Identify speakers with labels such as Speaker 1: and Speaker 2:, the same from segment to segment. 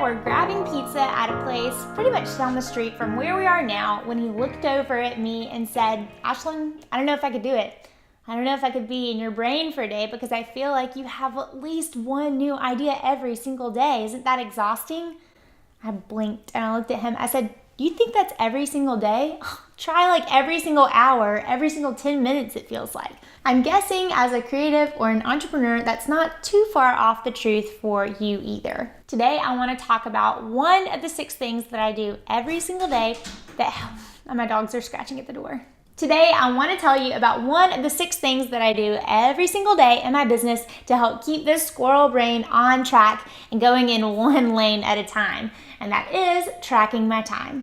Speaker 1: I were grabbing pizza at a place pretty much down the street from where we are now when he looked over at me and said, "Ashlyn, I don't know if I could do it. I don't know if I could be in your brain for a day because I feel like you have at least one new idea every single day. Isn't that exhausting?" I blinked and I looked at him. I said, "Do you think that's every single day? Try like every single hour, every single 10 minutes it feels like." I'm guessing as a creative or an entrepreneur, that's not too far off the truth for you either. Today, I want to talk about one of the 6 things that I do every single day and my dogs are scratching at the door. Today, I want to tell you about one of the 6 things that I do every single day in my business to help keep this squirrel brain on track and going in one lane at a time, and that is tracking my time.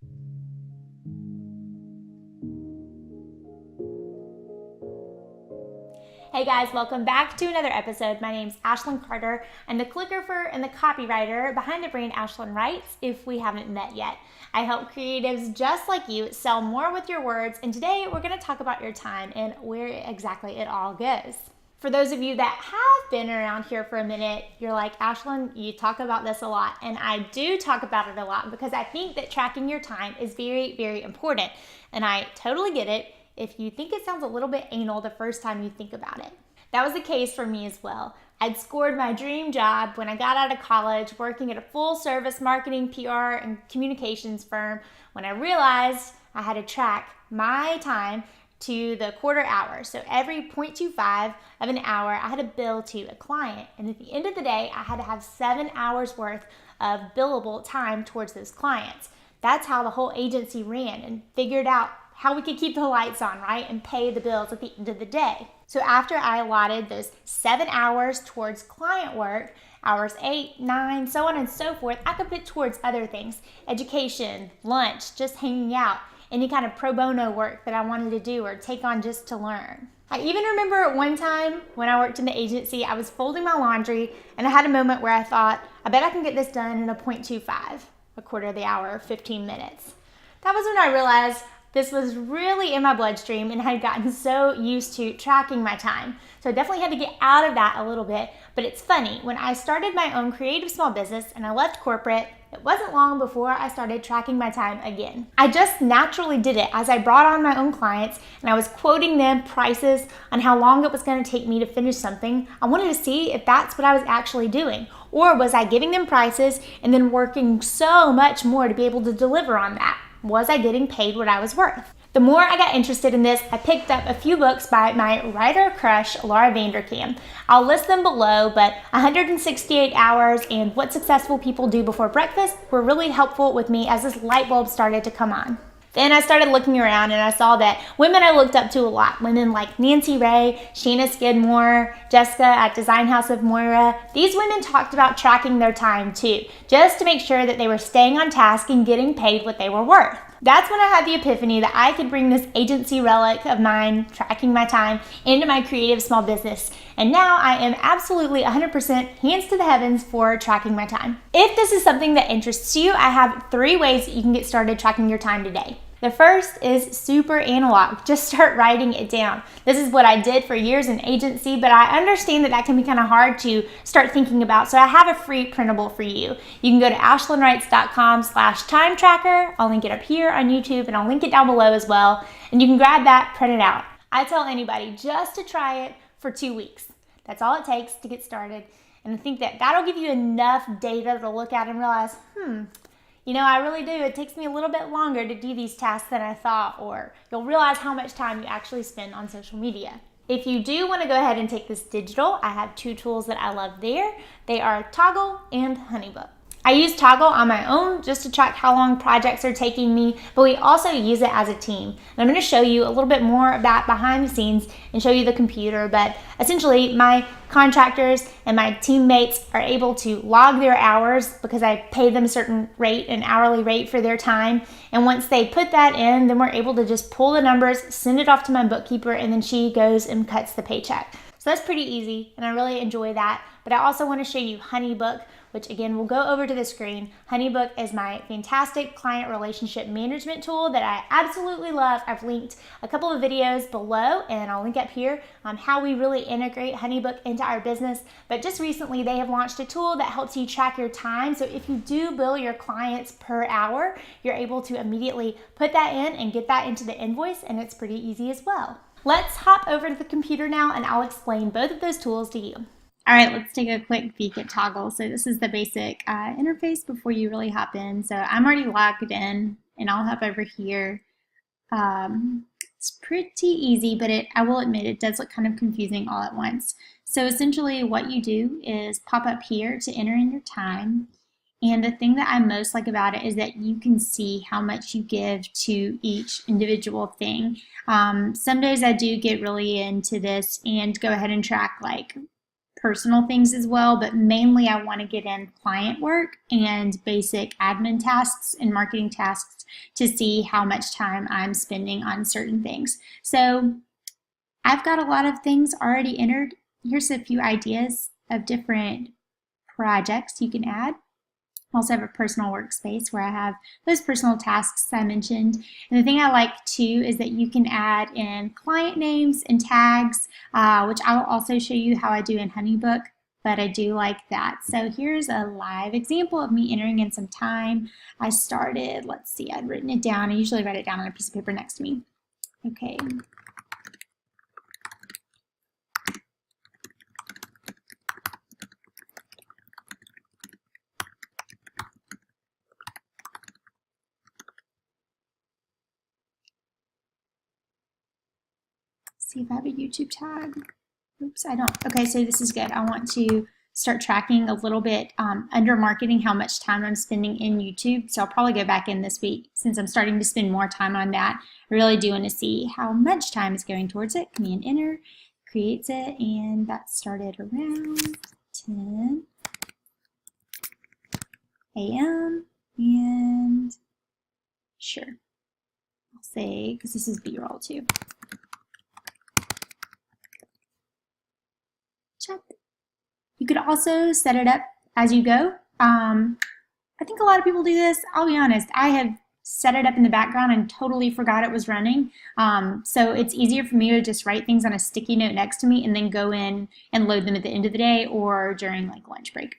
Speaker 1: Hey guys, welcome back to another episode. My name's Ashlyn Carter. I'm the calligrapher and the copywriter behind the brand Ashlyn Writes, if we haven't met yet. I help creatives just like you sell more with your words, and today we're going to talk about your time and where exactly it all goes. For those of you that have been around here for a minute, you're like, "Ashlyn, you talk about this a lot." And I do talk about it a lot because I think that tracking your time is very, very important. And I totally get it if you think it sounds a little bit anal the first time you think about it. That was the case for me as well. I'd scored my dream job when I got out of college working at a full-service marketing, PR, and communications firm when I realized I had to track my time to the quarter hour. So every 0.25 of an hour, I had to bill to a client. And at the end of the day, I had to have 7 hours worth of billable time towards those clients. That's how the whole agency ran and figured out how we could keep the lights on, right? And pay the bills at the end of the day. So after I allotted those 7 hours towards client work, hours 8, 9, so on and so forth, I could put towards other things: education, lunch, just hanging out, any kind of pro bono work that I wanted to do or take on just to learn. I even remember one time when I worked in the agency, I was folding my laundry and I had a moment where I thought, I bet I can get this done in a 0.25, a quarter of the hour, 15 minutes. That was when I realized this was really in my bloodstream and I had gotten so used to tracking my time. So I definitely had to get out of that a little bit. But it's funny, when I started my own creative small business and I left corporate, it wasn't long before I started tracking my time again. I just naturally did it as I brought on my own clients and I was quoting them prices on how long it was going to take me to finish something. I wanted to see if that's what I was actually doing. Or was I giving them prices and then working so much more to be able to deliver on that? Was I getting paid what I was worth? The more I got interested in this, I picked up a few books by my writer crush, Laura Vanderkam. I'll list them below, but 168 Hours and What Successful People Do Before Breakfast were really helpful with me as this light bulb started to come on. Then I started looking around and I saw that women I looked up to a lot, women like Nancy Ray, Shana Skidmore, Jessica at Design House of Moira, these women talked about tracking their time too, just to make sure that they were staying on task and getting paid what they were worth. That's when I had the epiphany that I could bring this agency relic of mine, tracking my time, into my creative small business. And now I am absolutely 100% hands to the heavens for tracking my time. If this is something that interests you, I have 3 ways that you can get started tracking your time today. The first is super analog. Just start writing it down. This is what I did for years in agency, but I understand that that can be kind of hard to start thinking about. So I have a free printable for you. You can go to ashlynwrites.com/time tracker. I'll link it up here on YouTube and I'll link it down below as well. And you can grab that, print it out. I tell anybody just to try it for 2 weeks. That's all it takes to get started. And I think that that'll give you enough data to look at and realize, I really do. It takes me a little bit longer to do these tasks than I thought, or you'll realize how much time you actually spend on social media. If you do want to go ahead and take this digital, I have 2 tools that I love there. They are Toggl and HoneyBook. I use Toggl on my own just to track how long projects are taking me, but we also use it as a team. And I'm going to show you a little bit more of that behind the scenes and show you the computer, but essentially my contractors and my teammates are able to log their hours because I pay them a certain rate, an hourly rate for their time. And once they put that in, then we're able to just pull the numbers, send it off to my bookkeeper, and then she goes and cuts the paycheck. So that's pretty easy, and I really enjoy that. But I also want to show you HoneyBook, which again, we'll go over to the screen. HoneyBook is my fantastic client relationship management tool that I absolutely love. I've linked a couple of videos below and I'll link up here on how we really integrate HoneyBook into our business. But just recently, they have launched a tool that helps you track your time. So if you do bill your clients per hour, you're able to immediately put that in and get that into the invoice, and it's pretty easy as well. Let's hop over to the computer now and I'll explain both of those tools to you. All right, let's take a quick peek at Toggl. So this is the basic interface before you really hop in. So I'm already logged in and I'll hop over here. It's pretty easy, but I will admit it does look kind of confusing all at once. So essentially what you do is pop up here to enter in your time. And the thing that I most like about it is that you can see how much you give to each individual thing. Some days I do get really into this and go ahead and track like personal things as well, but mainly I want to get in client work and basic admin tasks and marketing tasks to see how much time I'm spending on certain things. So I've got a lot of things already entered. Here's a few ideas of different projects you can add. I also have a personal workspace where I have those personal tasks I mentioned. And the thing I like too is that you can add in client names and tags, which I will also show you how I do in HoneyBook, but I do like that. So here's a live example of me entering in some time. I started, let's see, I'd written it down. I usually write it down on a piece of paper next to me. Okay. See if I have a YouTube tag. Oops, I don't. Okay, so this is good. I want to start tracking a little bit under marketing how much time I'm spending in YouTube. So I'll probably go back in this week since I'm starting to spend more time on that. I really do want to see how much time is going towards it. Command enter, creates it, and that started around 10 a.m. and sure. I'll say, because this is B-roll too. Check. You could also set it up as you go. I think a lot of people do this. I'll be honest, I have set it up in the background and totally forgot it was running. So it's easier for me to just write things on a sticky note next to me and then go in and load them at the end of the day or during like lunch break.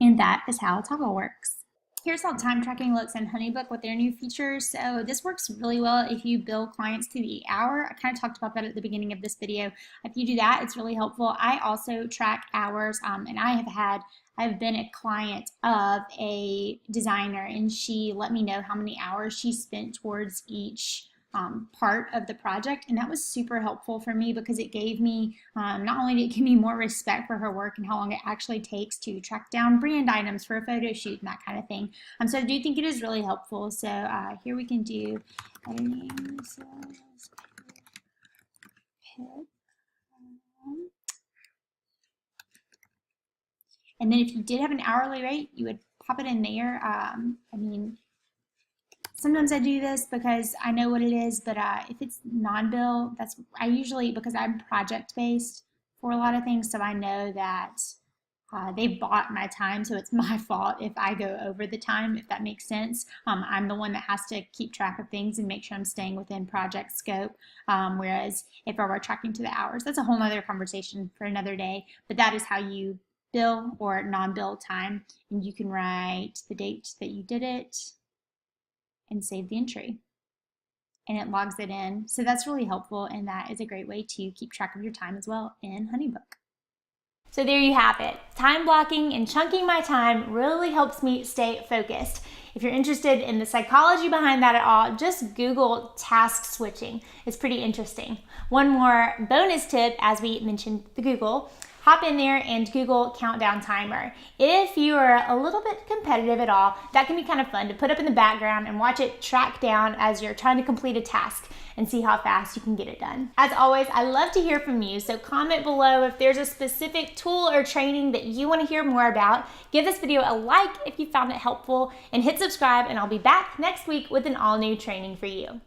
Speaker 1: And that is how Toggl works. Here's how time tracking looks in HoneyBook with their new features. So this works really well if you bill clients to the hour. I kind of talked about that at the beginning of this video. If you do that, it's really helpful. I also track hours, and I've been a client of a designer, and she let me know how many hours she spent towards each part of the project, and that was super helpful for me because it gave me, not only did it give me more respect for her work and how long it actually takes to track down brand items for a photo shoot and that kind of thing. So I do think it is really helpful. So here we can do editing, and then if you did have an hourly rate, you would pop it in there. I mean, sometimes I do this because I know what it is, but if it's non-bill, I usually, because I'm project-based for a lot of things, so I know that they bought my time, so it's my fault if I go over the time, if that makes sense. I'm the one that has to keep track of things and make sure I'm staying within project scope, whereas if I were tracking to the hours, that's a whole nother conversation for another day, but that is how you bill or non-bill time, and you can write the date that you did it, and save the entry, and it logs it in. So that's really helpful, and that is a great way to keep track of your time as well in HoneyBook. So there you have it. Time blocking and chunking my time really helps me stay focused. If you're interested in the psychology behind that at all, just Google task switching. It's pretty interesting. One more bonus tip, as we mentioned the Google, hop in there and Google countdown timer. If you are a little bit competitive at all, that can be kind of fun to put up in the background and watch it track down as you're trying to complete a task and see how fast you can get it done. As always, I love to hear from you, so comment below if there's a specific tool or training that you want to hear more about. Give this video a like if you found it helpful, and hit subscribe, and I'll be back next week with an all-new training for you.